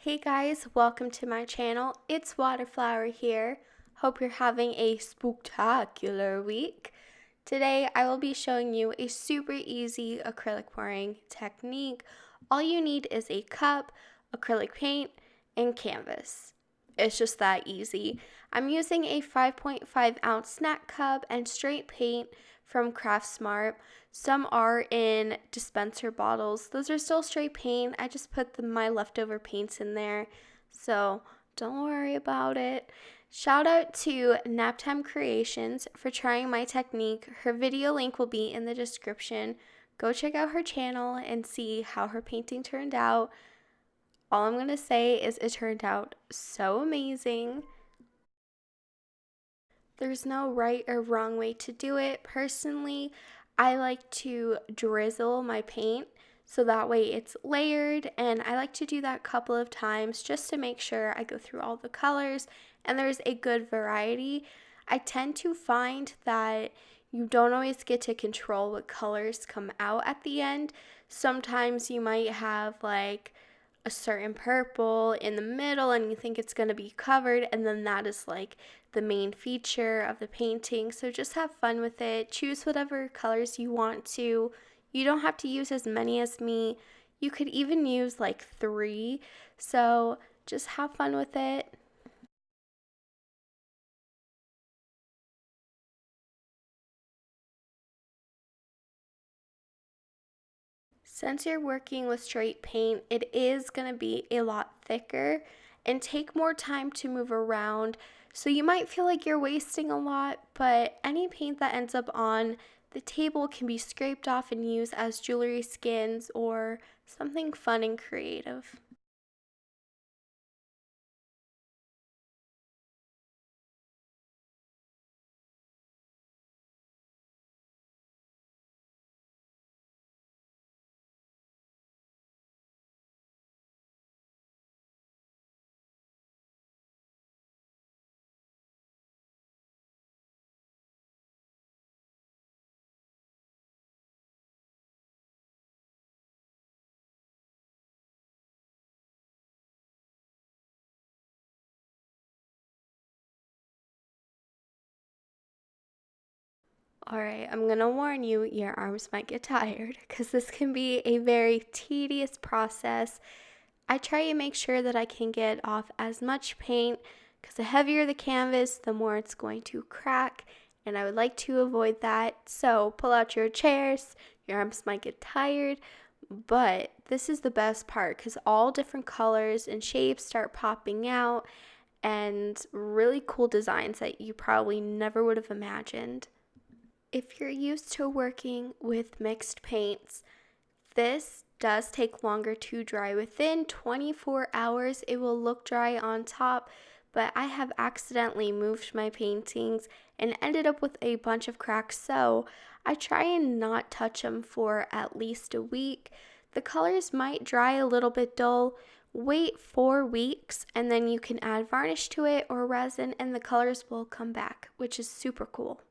Hey guys, welcome to my channel. It's Waterflower here. Hope you're having a spooktacular week. Today I will be showing you a super easy acrylic pouring technique. All you need is a cup, acrylic paint, and canvas. It's just that easy. I'm using a 5.5 ounce snack cup and straight paint from Craftsmart. Some are in dispenser bottles. Those are still straight paint. I just put my leftover paints in there, so don't worry about it. Shout out to Naptime Creations for trying my technique. Her video link will be in the description. Go check out her channel and see how her painting turned out. All I'm going to say is it turned out so amazing. There's no right or wrong way to do it. Personally, I like to drizzle my paint so that way it's layered, and I like to do that a couple of times just to make sure I go through all the colors and there's a good variety. I tend to find that you don't always get to control what colors come out at the end. Sometimes you might have like a certain purple in the middle and you think it's going to be covered, and then that is like the main feature of the painting. So just have fun with it. Choose whatever colors you want to. You don't have to use as many as me. You could even use like 3. So just have fun with it. Since you're working with straight paint, it is going to be a lot thicker and take more time to move around. So you might feel like you're wasting a lot, but any paint that ends up on the table can be scraped off and used as jewelry skins or something fun and creative. Alright, I'm gonna warn you, your arms might get tired because this can be a very tedious process. I try to make sure that I can get off as much paint because the heavier the canvas, the more it's going to crack, and I would like to avoid that. So pull out your chairs, your arms might get tired, but this is the best part because all different colors and shapes start popping out and really cool designs that you probably never would have imagined. If you're used to working with mixed paints, this does take longer to dry. Within 24 hours, it will look dry on top, but I have accidentally moved my paintings and ended up with a bunch of cracks, so I try and not touch them for at least a week. The colors might dry a little bit dull. Wait 4 weeks and then you can add varnish to it or resin and the colors will come back, which is super cool.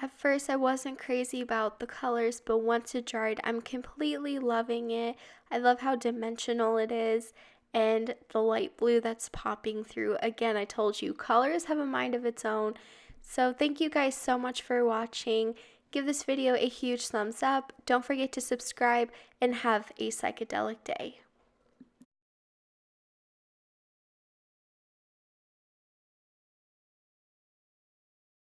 At first, I wasn't crazy about the colors, but once it dried, I'm completely loving it. I love how dimensional it is and the light blue that's popping through. Again, I told you, colors have a mind of its own. So thank you guys so much for watching. Give this video a huge thumbs up. Don't forget to subscribe and have a psychedelic day.